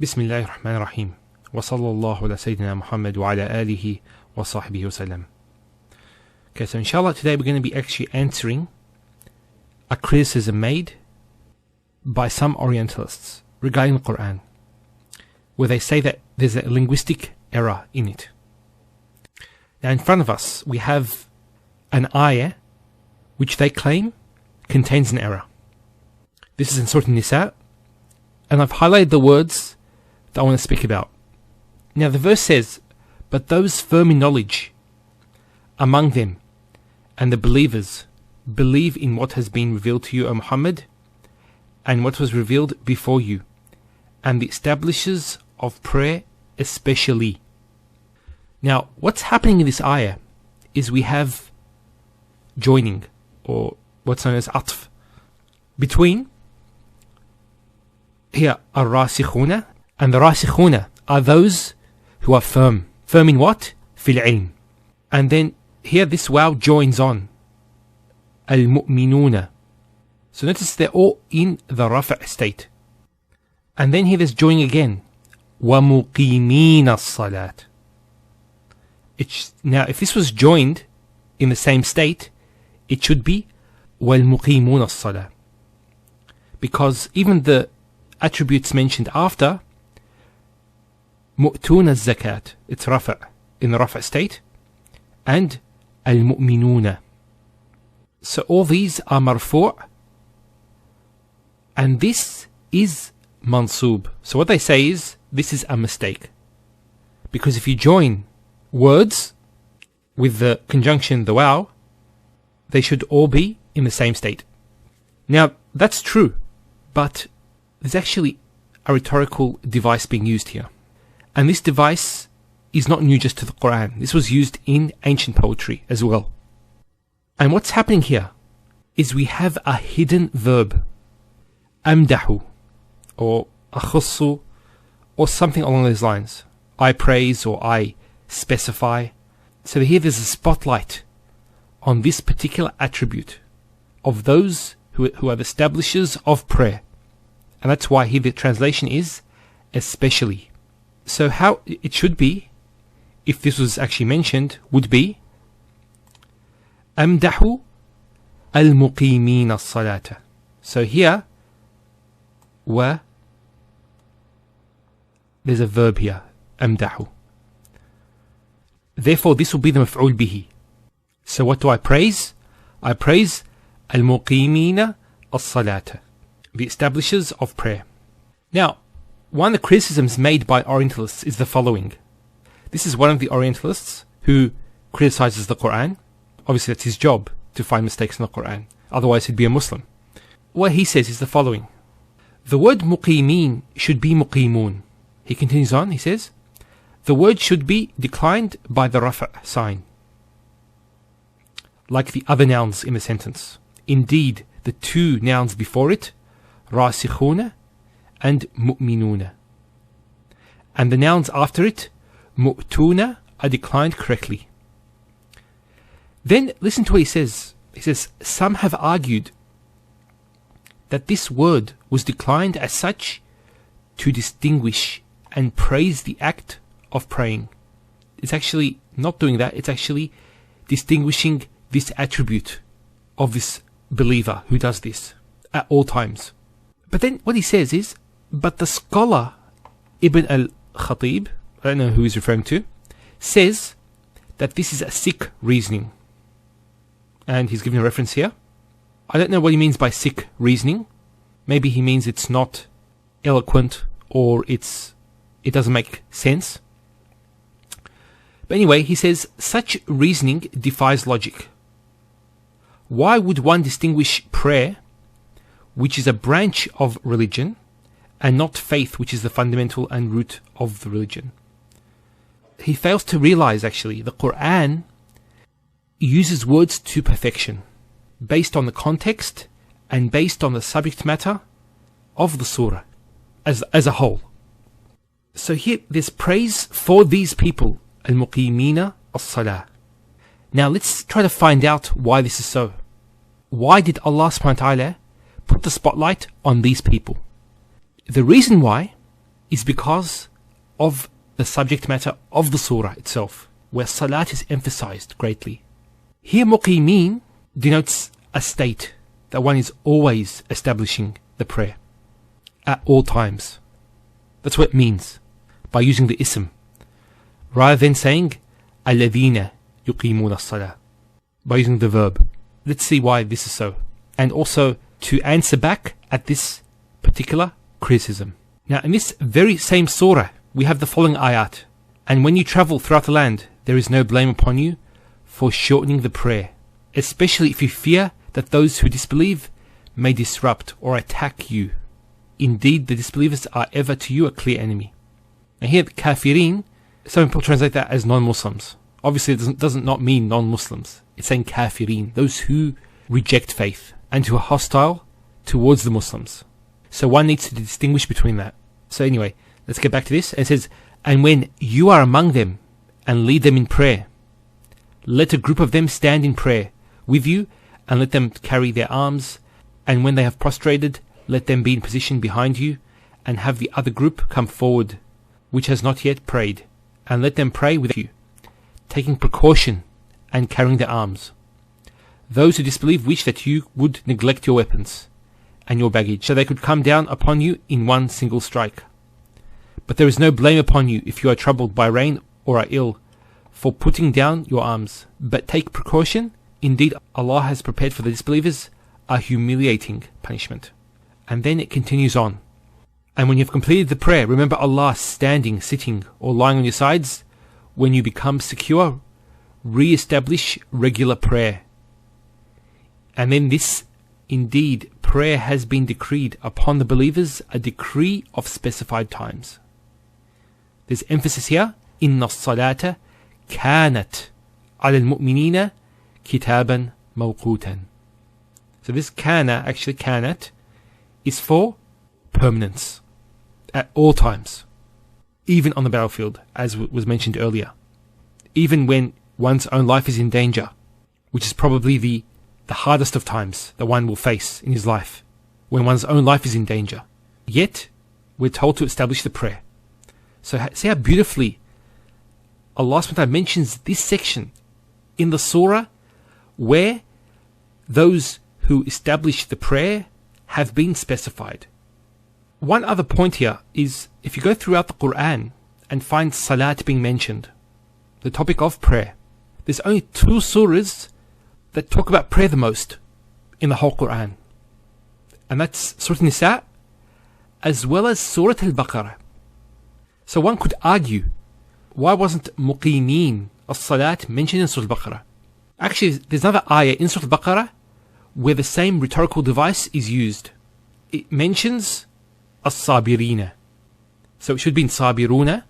بسم الله الرحمن الرحيم وصلى الله على سيدنا Muhammad وعلى آله وصحبه وسلم. Okay, so inshallah today we're going to be actually answering a criticism made by some Orientalists regarding the Quran, where they say that there's a linguistic error in it. Now in front of us we have an ayah which they claim contains an error. This is in Surah An-Nisa, and I've highlighted the words that I want to speak about. Now the verse says, "But those firm in knowledge among them and the believers believe in what has been revealed to you, O Muhammad, and what was revealed before you, and the establishers of prayer especially." Now what's happening in this ayah is we have joining, or what's known as atf, between here ar-rasikhuna, and the rasikhuna are those who are firm. Firm in what? Fil ilm. And then here this waw joins on al-mu'minuna. So notice they're all in the rafa' state. And then here there's joining again. Wa muqimeen as-salat. Now if this was joined in the same state, it should be wal muqimun as-salat. Because even the attributes mentioned after, mu'tuna az-zakat, it's rafa' in the rafa' state, and al-mu'minuna. So all these are marfu', and this is mansub. So what they say is this is a mistake, because if you join words with the conjunction the waw, they should all be in the same state. Now that's true, but there's actually a rhetorical device being used here. And this device is not new just to the Quran. This was used in ancient poetry as well. And what's happening here is we have a hidden verb, amdahu, or akhussu, or something along those lines. I praise, or I specify. So here there's a spotlight on this particular attribute of those who are the establishers of prayer. And that's why here the translation is especially. So how it should be, if this was actually mentioned, would be amdahu al-muqimeen as-salata. So here, wa, there's a verb here, amdahu. Therefore this will be the maf'ul bihi. So what do I praise? I praise al-muqimeen as-salata, the establishers of prayer. Now, one of the criticisms made by Orientalists is the following. This is one of the Orientalists who criticizes the Quran. Obviously that's his job, to find mistakes in the Quran. Otherwise he'd be a Muslim. What he says is the following. The word muqimeen should be muqimun. He continues on, he says, the word should be declined by the rafa' sign, like the other nouns in the sentence. Indeed, the two nouns before it, rasikhuna and mu'minuna, and the nouns after it, mu'tuna, are declined correctly. Then listen to what he says. He says, some have argued that this word was declined as such to distinguish and praise the act of praying. It's actually not doing that, it's actually distinguishing this attribute of this believer who does this at all times. But then what he says is, but the scholar Ibn al-Khatib, I don't know who he's referring to, says that this is a sick reasoning. And he's giving a reference here. I don't know what he means by sick reasoning. Maybe he means it's not eloquent, or it doesn't make sense. But anyway, he says, such reasoning defies logic. Why would one distinguish prayer, which is a branch of religion, and not faith, which is the fundamental and root of the religion? He fails to realize, actually, the Quran uses words to perfection, based on the context and based on the subject matter of the surah as a whole. So here there's praise for these people, al-muqimina as-salah. Now let's try to find out why this is so. Why did Allah subhanahu wa ta'ala put the spotlight on these people? The reason why is because of the subject matter of the surah itself, where salat is emphasized greatly. Here muqimeen denotes a state that one is always establishing the prayer at all times. That's what it means by using the ism, rather than saying alladhina yuqimuna as-salah, by using the verb. Let's see why this is so, and also to answer back at this particular criticism. Now, in this very same surah, we have the following ayat: and when you travel throughout the land, there is no blame upon you for shortening the prayer, especially if you fear that those who disbelieve may disrupt or attack you. Indeed, the disbelievers are ever to you a clear enemy. Now here, the kafirin, some people translate that as non-Muslims. Obviously, it doesn't not mean non-Muslims. It's saying kafirin, those who reject faith and who are hostile towards the Muslims. So one needs to distinguish between that. So anyway, let's get back to this. It says, and when you are among them and lead them in prayer, let a group of them stand in prayer with you and let them carry their arms. And when they have prostrated, let them be in position behind you and have the other group come forward, which has not yet prayed, and let them pray with you, taking precaution and carrying their arms. Those who disbelieve wish that you would neglect your weapons and your baggage, so they could come down upon you in one single strike. But there is no blame upon you if you are troubled by rain or are ill, for putting down your arms. But take precaution. Indeed, Allah has prepared for the disbelievers a humiliating punishment. And then it continues on. And when you have completed the prayer, remember Allah standing, sitting, or lying on your sides. When you become secure, re-establish regular prayer. And then this, indeed, prayer has been decreed upon the believers, a decree of specified times. There's emphasis here. Inna as-salata kanat ala al-mu'minina kitaban mawqutan. So this kana, actually kanat, is for permanence at all times, even on the battlefield, as was mentioned earlier, even when one's own life is in danger, which is probably the hardest of times that one will face in his life, when one's own life is in danger. Yet, we're told to establish the prayer. So see how beautifully Allah subhanahu wa ta'ala mentions this section in the surah where those who establish the prayer have been specified. One other point here is, if you go throughout the Quran and find salat being mentioned, the topic of prayer, there's only 2 surahs that talk about prayer the most in the whole Quran. And that's Surah Nisa as well as Surah Al-Baqarah. So one could argue, why wasn't muqimeen as-salat mentioned in Surah Al-Baqarah? Actually, there's another ayah in Surah Al-Baqarah where the same rhetorical device is used. It mentions as-sabirina. So it should be in sabiruna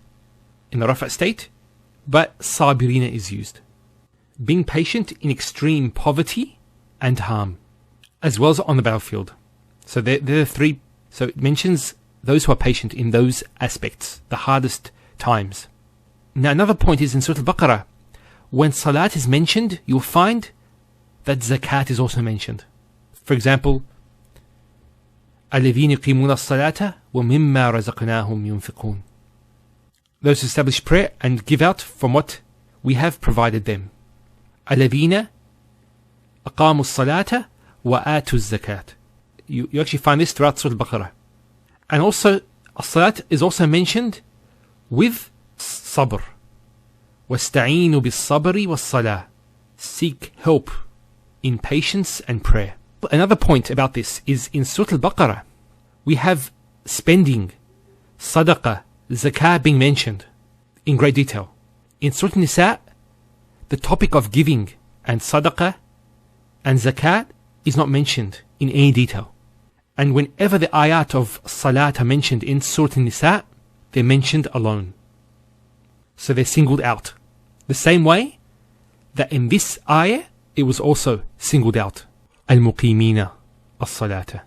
in the rafa state, but sabirina is used. Being patient in extreme poverty and harm, as well as on the battlefield. So there are 3. So it mentions those who are patient in those aspects, the hardest times. Now another point is in Surah Al-Baqarah, when salat is mentioned, you'll find that zakat is also mentioned. For example, الَّذِينَ يُقِيمُونَ الصَّلَاةَ وَمِمَّا رَزَقْنَاهُمْ يُنْفِقُونَ. Those who establish prayer and give out from what we have provided them. الَّذِينَ أَقَامُوا الصَّلَاةَ وَآتُوا الزَّكَاةَ. You actually find this throughout Surah Al-Baqarah. And also, as-salat is also mentioned with sabr. وَاسْتَعِينُوا بِالصَّبْرِ وَالصَّلَاةِ. Seek help in patience and prayer. Another point about this is in Surah Al-Baqarah, we have spending, sadaqah, zakah being mentioned in great detail. In Surah Nisa, the topic of giving and sadaqah and zakat is not mentioned in any detail. And whenever the ayat of salat are mentioned in Surah Nisa, they're mentioned alone. So they're singled out. The same way that in this ayah, it was also singled out. Al-muqimina as-salata.